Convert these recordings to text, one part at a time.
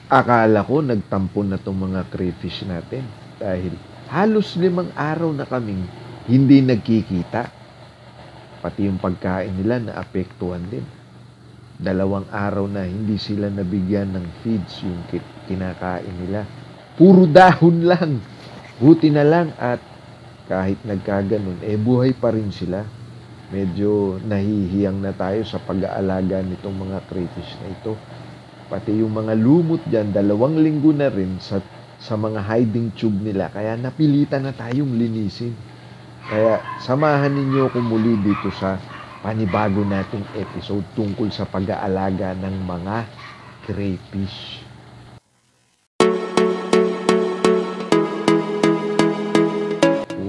Akala ko nagtampo na 'tong mga crayfish natin dahil halos 5 araw na kaming hindi nagkikita. Pati yung pagkain nila naapektuhan din. 2 araw na hindi sila nabigyan ng feeds yung kinakain nila. Puro dahon lang. Buti na lang at kahit nagkaganon, buhay pa rin sila. Medyo nahihiyang na tayo sa pag-aalaga nitong mga crayfish na ito. Pati yung mga lumot dyan, 2 linggo na rin sa mga hiding tube nila. Kaya napilitan na tayong linisin. Kaya samahan ninyo ko muli dito sa panibago nating episode tungkol sa pag-aalaga ng mga crayfish.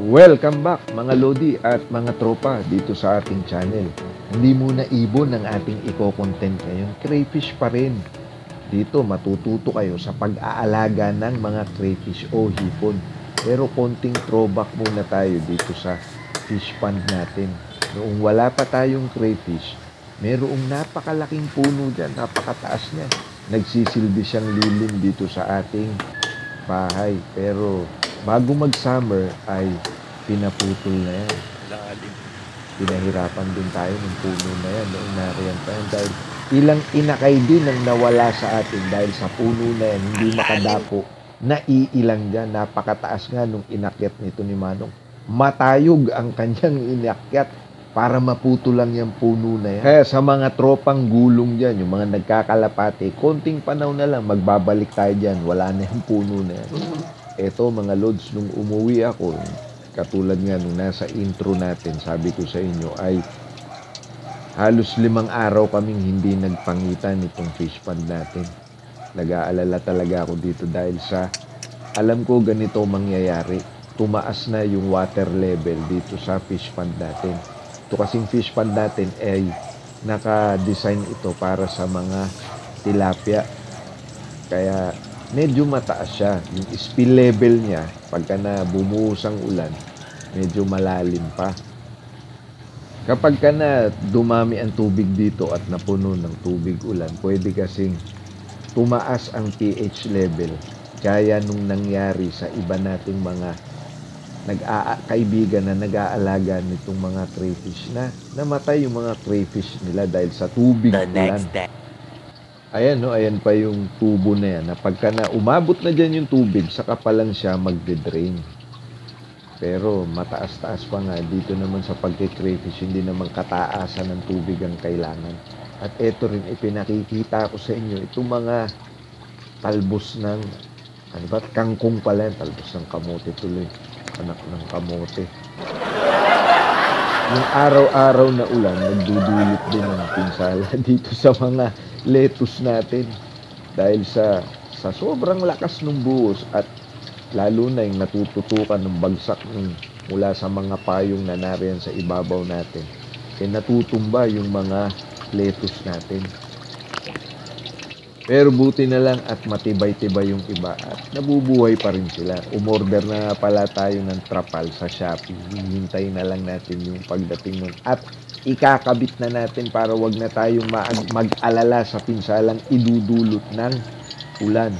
Welcome back mga Lodi at mga tropa dito sa ating channel. Hindi muna ibon ang ating i-content ngayon, crayfish pa rin. Dito matututo kayo sa pag-aalaga ng mga crayfish o hipon. Pero konting throwback muna tayo dito sa fish pond natin. Noong wala pa tayong crayfish, merong napakalaking puno dyan, napakataas niya. Nagsisilbi siyang lilim dito sa ating bahay. Pero bago mag-summer ay pinaputol na yan. Pinahirapan din tayo ng puno na yan noong nariyan pa yan dahil ilang inakay din ang nawala sa atin dahil sa puno na yan, hindi makadapo. Naiilang dyan, napakataas nga nung inakyat nito ni Manong. Matayog ang kanyang inakyat para maputo lang yung puno na yan. Kaya sa mga tropang gulong dyan, yung mga nagkakalapate, konting panahon na lang, magbabalik tayo dyan, wala na yung puno na yan. Eto mga Lods, nung umuwi ako, katulad nga nung nasa intro natin, sabi ko sa inyo ay halos 5 araw kaming hindi nagpangitan itong fish pond natin. Nag-aalala talaga ako dito dahil sa alam ko ganito mangyayari. Tumaas na yung water level dito sa fish pond natin. Ito kasing fish pond natin ay naka-design ito para sa mga tilapia. Kaya medyo mataas siya. Yung spill level niya, pagka na bumuhos ang ulan, medyo malalim pa. Kapag ka na dumami ang tubig dito at napuno ng tubig ulan, pwede kasing tumaas ang pH level. Kaya nung nangyari sa iba nating mga kaibigan na nag-aalaga nitong mga crayfish na namatay yung mga crayfish nila dahil sa tubig ulan. Ayan no, ayan pa yung tubo na yan. Na pagka na umabot na dyan yung tubig, saka pa lang siya magde-drain. Pero mataas-taas pa nga dito naman sa pagke-crayfish, hindi naman kataasan ng tubig ang kailangan. At eto rin ipinakikita ko sa inyo, itong mga talbos ng, ano ba, kangkong pala yan, talbos ng kamote tuloy, anak ng kamote. Yung araw-araw na ulan, nagdudulot din ng pinsala dito sa mga lettuce natin. Dahil sa sobrang lakas ng buhos at lalo na yung natututukan ng bagsak mula sa mga payong na nariyan sa ibabaw natin, natutumba yung mga lettuce natin. Pero buti na lang at matibay-tibay yung iba at nabubuhay pa rin sila. Umorder na pala tayo ng trapal sa Shopee. Hihintay na lang natin yung pagdating nun. At ikakabit na natin para wag na tayong mag-alala sa pinsalang idudulot ng ulan.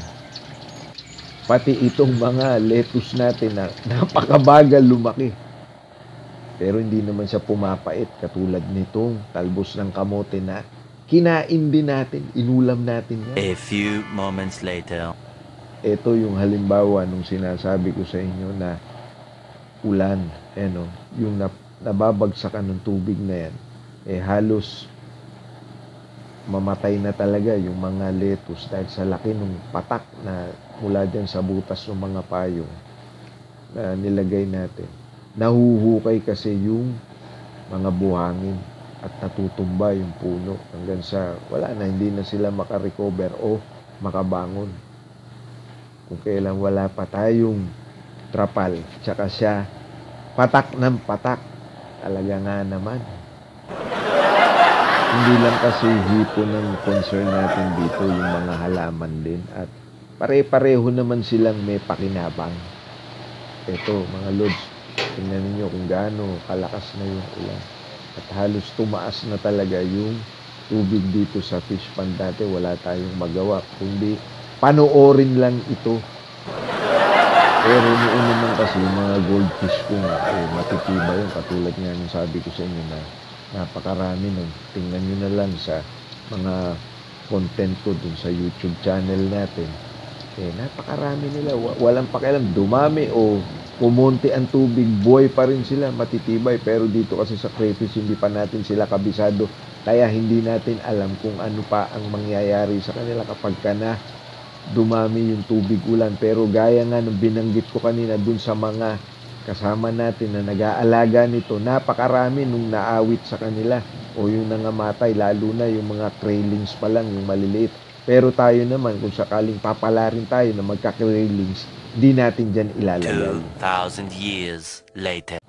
Pati itong mga lettuce natin na napakabagal lumaki. Pero hindi naman siya pumapait katulad nitong talbos ng kamote na kinain din natin, inulam natin yan. A few moments later. Ito yung halimbawa nung sinasabi ko sa inyo na ulan, yung nababagsakan ng tubig na yan, halos mamatay na talaga yung mga lettuce dahil sa laki ng patak na mula dyan sa butas ng mga payong na nilagay natin. Nahuhukay kasi yung mga buhangin at natutumba yung puno hanggang sa wala na, hindi na sila makarecover o makabangon. Kung kailan wala pa tayong trapal, tsaka siya patak ng patak, talaga nga naman. Hindi lang kasi hipon ng concern natin dito, yung mga halaman din. At pare-pareho naman silang may pakinabang. Ito, mga Lods, tingnan ninyo kung gaano kalakas na yung ulan. At halos tumaas na talaga yung tubig dito sa fish pond dati. Wala tayong magawa, kundi panoorin lang ito. Pero noon naman kasi mga goldfish ko matitibay yun. Katulad nga nung sabi ko sa inyo na napakarami nun. Tingnan nyo na lang sa mga content ko dun sa YouTube channel natin. Napakarami nila. Walang pakialam. Dumami o kumonti ang tubig, buhay pa rin sila, matitibay. Pero dito kasi sa crayfish, hindi pa natin sila kabisado. Kaya hindi natin alam kung ano pa ang mangyayari sa kanila kapag ka na dumami yung tubig ulan. Pero gaya nga nung binanggit ko kanina dun sa mga kasama natin na nag-aalaga nito, napakarami nung naawit sa kanila o yung nangamatay, lalo na yung mga craylings pa lang, yung maliliit. Pero tayo naman, kung sakaling papalarin tayo na magka-craylings, di natin dyan ilalagay. 2,000 years later.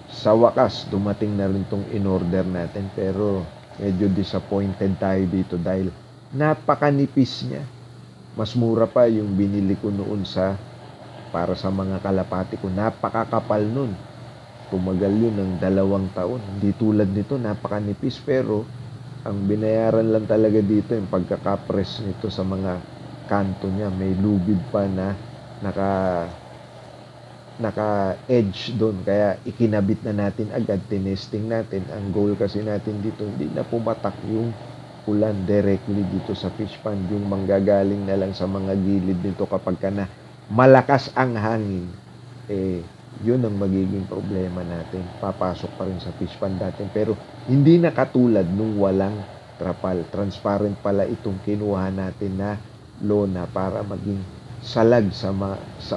Sa wakas, dumating na rin tong in-order natin, pero medyo disappointed tayo dito dahil napakanipis niya. Mas mura pa yung binili ko noon para sa mga kalapati ko. Napakakapal nun. Tumagal yun ng 2 taon. Hindi tulad nito, napakanipis. Pero ang binayaran lang talaga dito yung pagkakapress nito sa mga kanto niya. May lubid pa na naka-edge doon. Kaya ikinabit na natin agad, tinesting natin. Ang goal kasi natin dito, hindi na pumatak yung ulan directly dito sa fish pond, yung manggagaling na lang sa mga gilid nito kapag ka na malakas ang hangin, yun ang magiging problema natin. Papasok pa rin sa fish pond natin, pero hindi na katulad nung walang trapal. Transparent pala itong kinuha natin na lona para maging salag sa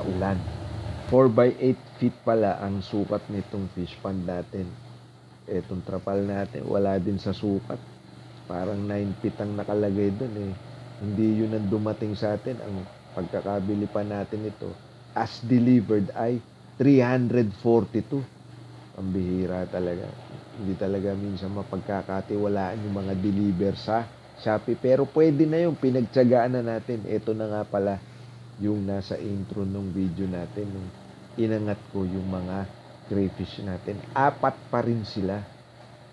ulan. 4x8 feet pala ang sukat nitong fish pond natin. Itong trapal natin, wala din sa sukat. Parang 9 feet ang nakalagay doon Hindi yun ang dumating sa atin. Ang pagkakabili pa natin ito, as delivered ay 342. Ang bihira talaga. Hindi talaga minsan mapagkakatiwalaan yung mga deliver sa Shopee. Pero pwede na yung pinagtsagaan na natin. Ito na nga pala yung nasa intro ng video natin. Nung inangat ko yung mga crayfish natin. 4 pa rin sila.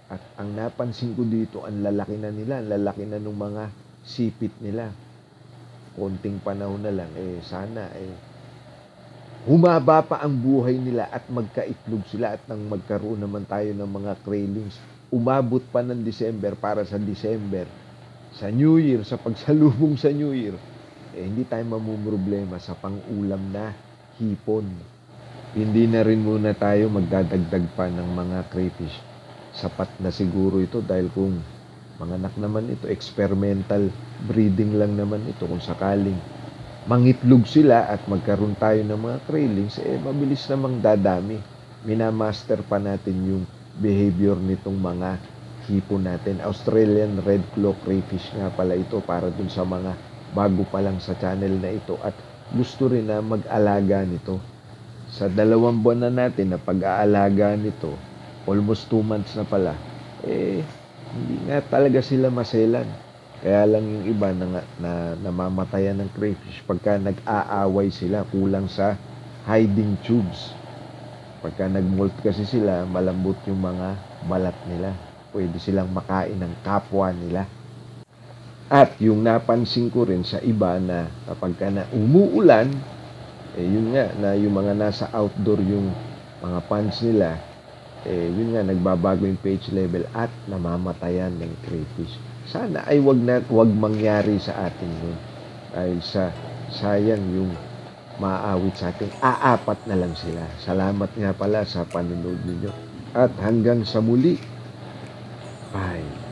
At ang napansin ko dito, ang lalaki na nila, ang lalaki na ng mga sipit nila. Konting panahon na lang, sana humaba pa ang buhay nila at magkaitlog sila at nang magkaroon naman tayo ng mga craylings. Umabot pa ng December para sa December, sa New Year, sa pagsalubong sa New Year, hindi tayo mamumroblema sa pang-ulam na hipon. Hindi na rin muna tayo magdadagdag pa ng mga crayfish. Sapat na siguro ito dahil kung manganak naman ito, experimental breeding lang naman ito. Kung sakaling mangitlog sila at magkaroon tayo ng mga craylings, mabilis namang dadami. Minamaster pa natin yung behavior nitong mga hipon natin. Australian Red Claw Crayfish nga pala ito para dun sa mga bago pa lang sa channel na ito at gusto rin na mag-alaga nito. Sa 2 buwan na natin na pag-aalaga nito, almost 2 months na pala, hindi nga talaga sila maselan. Kaya lang yung iba na namamatayan ng crayfish pagka nag-aaway sila, kulang sa hiding tubes. Pagka nag-molt kasi sila, malambot yung mga balat nila. Pwede silang makain ng kapwa nila. At yung napansin ko rin sa iba na kapag na umuulan, yun nga, na yung mga nasa outdoor yung mga ponds nila, yun nga, nagbabago yung pH level at namamatayan ng crayfish. Sana ay wag mangyari sa atin yun. Dahil sayang yung maaawit sa atin. 4 na lang sila. Salamat nga pala sa panonood ninyo. At hanggang sa muli. Bye.